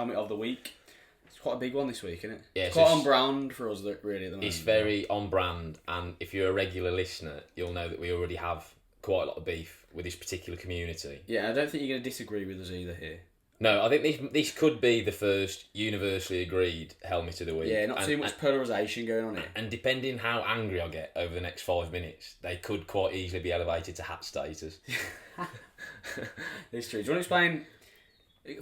helmet of the week. It's quite a big one this week, isn't it? Yeah, it's quite on brand for us, really, at the moment. It's very on brand, and if you're a regular listener, you'll know that we already have quite a lot of beef with this particular community. Yeah, I don't think you're going to disagree with us either here. No, I think this could be the first universally agreed helmet of the week. Yeah, not too much polarisation going on here. And depending how angry I get over the next 5 minutes, they could quite easily be elevated to hat status. It's true. Do you want to explain...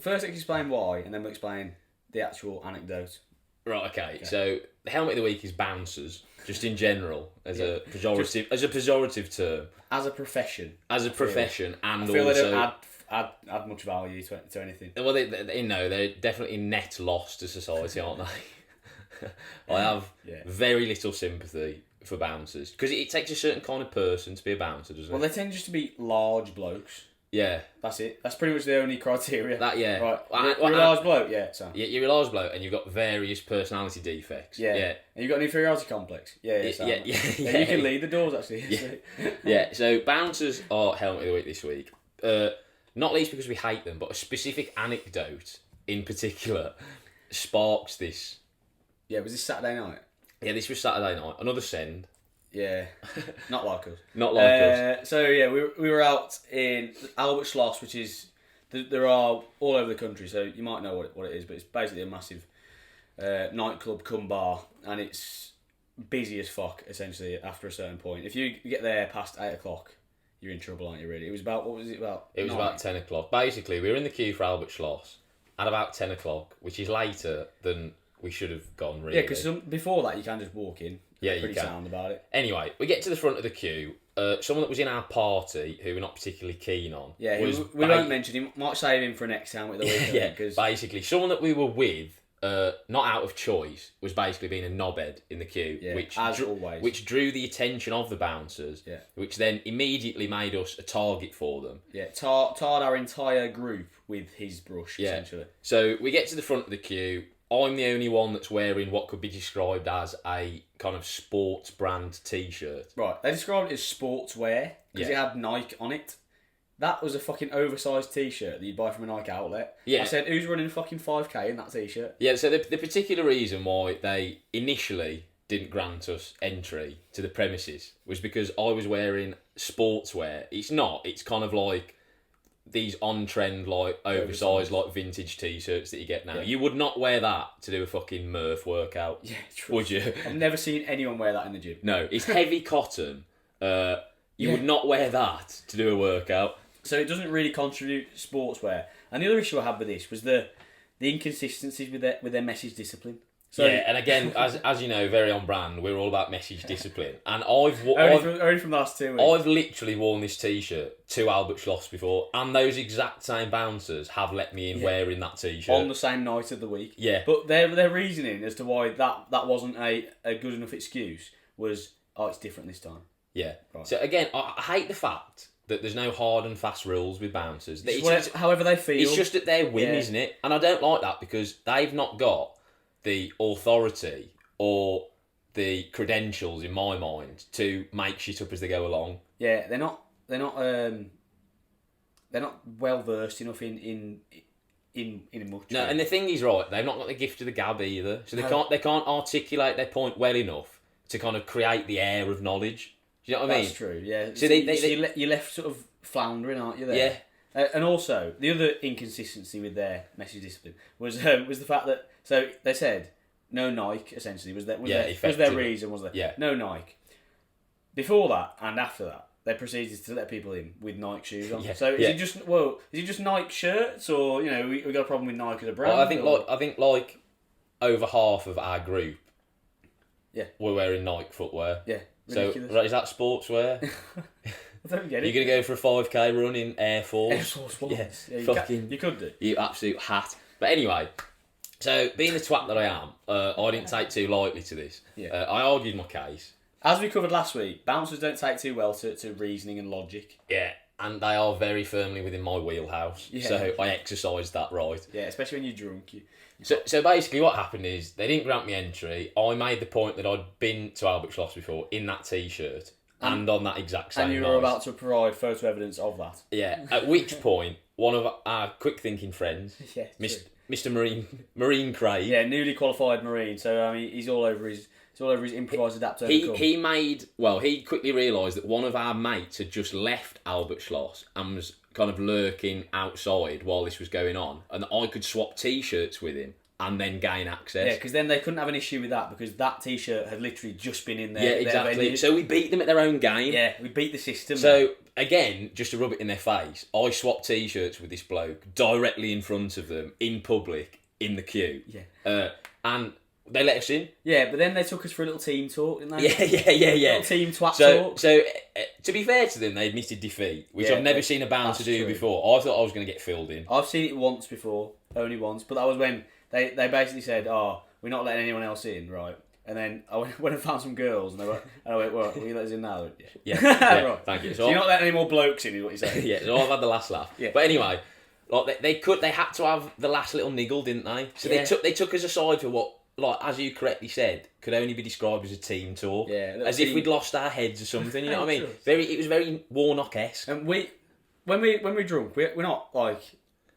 First, explain why, and then we'll explain the actual anecdote. Right, okay. So the helmet of the week is bouncers, just in general, as a pejorative term. As a profession. And I feel also... they don't add much value to anything. Well, they're definitely net loss to society, aren't they? I have very little sympathy for bouncers, because it takes a certain kind of person to be a bouncer, doesn't it? Well, they tend just to be large blokes. Yeah. That's it. That's pretty much the only criteria. Right. You're a large bloke, so. Yeah, you're a large bloke and you've got various personality defects. Yeah. And you've got an inferiority complex. Yeah. You can lead the doors, actually. Yeah, so bouncers are helmet of the week this week. Not least because we hate them, but a specific anecdote in particular sparks this. Yeah, was this Saturday night? Yeah, this was Saturday night. Another send. Yeah, not like us. Not like us. So yeah, we were out in Albert Schloss, which is there are all over the country. So you might know what it is, but it's basically a massive nightclub cum bar, and it's busy as fuck. Essentially, after a certain point, if you get there past 8 o'clock, you're in trouble, aren't you? Really? It was about what was it about? It was about 10 o'clock. Basically, we were in the queue for Albert Schloss at about 10 o'clock, which is later than we should have gone. Really. Yeah, because before that you can just walk in. Yeah, pretty you can. sound about it. Anyway, we get to the front of the queue. Someone that was in our party, who we're not particularly keen on. Yeah, we won't mention him. Might save him for next time with the week. Yeah, basically, someone that we were with, not out of choice, was basically being a knobhead in the queue, which drew the attention of the bouncers, which then immediately made us a target for them. Yeah, tarred our entire group with his brush, essentially. So we get to the front of the queue. I'm the only one that's wearing what could be described as a kind of sports brand t-shirt. Right, they described it as sportswear because it had Nike on it. That was a fucking oversized t-shirt that you buy from a Nike outlet. Yeah. I said, who's running fucking 5k in that t-shirt? Yeah, so the particular reason why they initially didn't grant us entry to the premises was because I was wearing sportswear. It's kind of like these on-trend, like, oversized, like, vintage t-shirts that you get now. Yeah. You would not wear that to do a fucking Murph workout. Yeah, true. Would you? I've never seen anyone wear that in the gym. No, it's heavy cotton. You would not wear that to do a workout. So it doesn't really contribute to sportswear. And the other issue I had with this was the inconsistencies with their message discipline. So, yeah, and again, as you know, very on brand, we're all about message discipline. And only from the last 2 weeks. I've literally worn this t-shirt to Albert Schloss before, and those exact same bouncers have let me in wearing that t-shirt. On the same night of the week. Yeah. But their reasoning as to why that wasn't a good enough excuse was, it's different this time. Yeah. Right. So again, I hate the fact that there's no hard and fast rules with bouncers. However they feel. It's just at their whim, isn't it? And I don't like that because they've not got the authority or the credentials, in my mind, to make shit up as they go along. Yeah, they're not well versed enough in much. No, and the thing is, right, they've not got the gift of the gab either, so they can't articulate their point well enough to kind of create the air of knowledge. Do you know what I mean? That's true. Yeah. So you're left sort of floundering, aren't you? There. Yeah. And also, the other inconsistency with their message discipline was the fact that they said no Nike. Essentially, was their reason? Was that? Yeah. No Nike. Before that and after that, they proceeded to let people in with Nike shoes on. Yeah. So is it just Nike shirts, or we got a problem with Nike as a brand? Well, I think over half of our group, we're wearing Nike footwear. Yeah. Ridiculous. So is that sportswear? I don't get it. You're going to go for a 5k run in Air Force? Air Force Ones. Yeah, you could do. You absolute hat. But anyway, so being the twat that I am, I didn't take too lightly to this. Yeah. I argued my case. As we covered last week, bouncers don't take too well to reasoning and logic. Yeah, and they are very firmly within my wheelhouse. Yeah. So I exercised that right. Yeah, especially when you're drunk. So basically what happened is they didn't grant me entry. I made the point that I'd been to Albert Schloss before in that t-shirt and on that exact same night. And you were about to provide photo evidence of that. Yeah, at which point one of our quick thinking friends, Mr. Mr. Marine Craig. Yeah, newly qualified Marine. So I mean, he's all over his improvised adapter. He quickly realised that one of our mates had just left Albert Schloss and was kind of lurking outside while this was going on, and I could swap T-shirts with him and then gain access. Yeah, because then they couldn't have an issue with that because that T-shirt had literally just been in there. Yeah, exactly. So we beat them at their own game. Yeah, we beat the system. So again, just to rub it in their face, I swapped T-shirts with this bloke directly in front of them in public in the queue. Yeah. And they let us in. Yeah, but then they took us for a little team talk, didn't they? Yeah. Little team twat talk. So to be fair to them, they admitted defeat, which I've never seen a bouncer do before. I thought I was going to get filled in. I've seen it once before, only once, but that was when they basically said, "Oh, we're not letting anyone else in, right?" And then I went and found some girls, and they went, "Well, will you let us in now?" Yeah, right. Thank you. So you're not letting any more blokes in, is what you're saying? Yeah, so I've had the last laugh. Yeah. But anyway, like they had to have the last little niggle, didn't they? So they took us aside for what, like as you correctly said, could only be described as a team talk. Yeah, as if we'd lost our heads or something. You know what I mean? It was very Warnock-esque. And when we're drunk, we're not like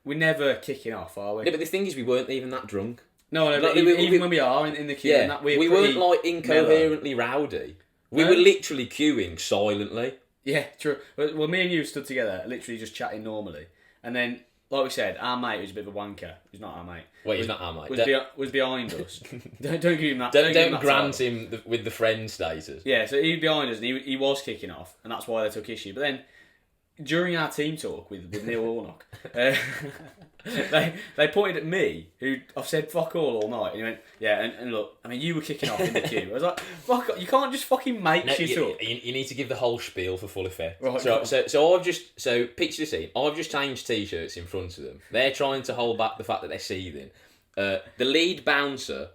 we're never kicking off, are we? Yeah, but the thing is, we weren't even that drunk. No, like, even when we are in the queue, yeah, and that, we weren't like incoherently rowdy. We were literally queuing silently. Yeah, true. Well, me and you stood together, literally just chatting normally, and then, like we said, our mate was a bit of a wanker. He's not our mate. Wait, he's not our mate. Was behind us. Don't give him that. Don't grant him with the friend status. Yeah, so he was behind us, and he was kicking off, and that's why they took issue. But then, during our team talk with Neil Warnock, they pointed at me, who I've said fuck all night, and he went, yeah, and look, I mean, you were kicking off in the queue. I was like, fuck, you can't just fucking make shit up. You need to give the whole spiel for full effect. Right, so picture the scene. I've just changed T-shirts in front of them. They're trying to hold back the fact that they're seething. The lead bouncer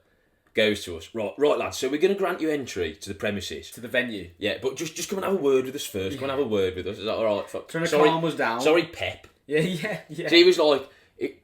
goes to us, right lads, so we're going to grant you entry to the premises. To the venue. Yeah, but just come and have a word with us first. Come and have a word with us. Is that alright? Trying to calm us down. Sorry, Pep. Yeah. So he was like,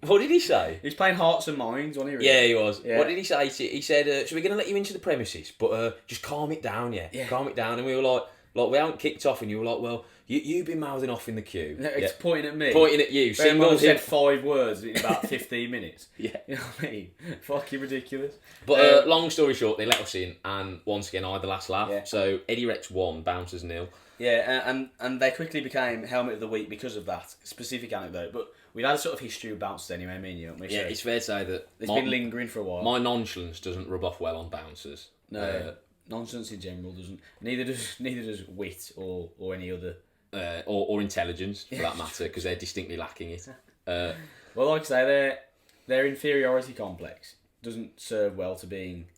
what did he say? He's playing Hearts and Minds, wasn't he? Really? Yeah, he was. Yeah. What did he say? He said, so we're going to let you into the premises, but just calm it down, yeah? Calm it down. And we were like, we haven't kicked off, and you were like, well, you've been mouthing off in the queue. It's pointing at me. Pointing at you. Single said 5 words in about 15 minutes. Yeah. You know what I mean? Fucking ridiculous. But long story short, they let us in, and once again, I had the last laugh. Yeah. So Eddie Rex 1, Bouncers 0. Yeah, and they quickly became Helmet of the Week because of that specific anecdote. But we've had a sort of history of bouncers anyway, me and you, haven't we? Yeah, it's fair to say that it's been lingering for a while. My nonchalance doesn't rub off well on bouncers. No, nonsense in general doesn't. Neither does wit or any other. Or intelligence, for that matter, because they're distinctly lacking it. Well, like I say, their inferiority complex doesn't serve well to being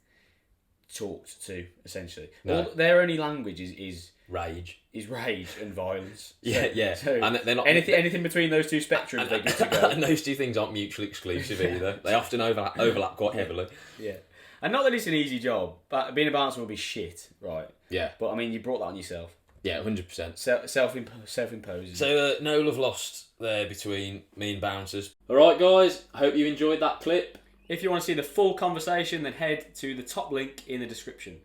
talked to, essentially. No. Their only language is rage. Is rage and violence. Yeah. So And they're not anything between those two spectrums, they're good to go. And those two things aren't mutually exclusive either. They often overlap quite heavily. Yeah. And not that it's an easy job, but being a bouncer will be shit, right? Yeah. But I mean, you brought that on yourself. Yeah, 100%. Self-imposed. So no love lost there between me and bouncers. Alright guys, I hope you enjoyed that clip. If you want to see the full conversation, then head to the top link in the description.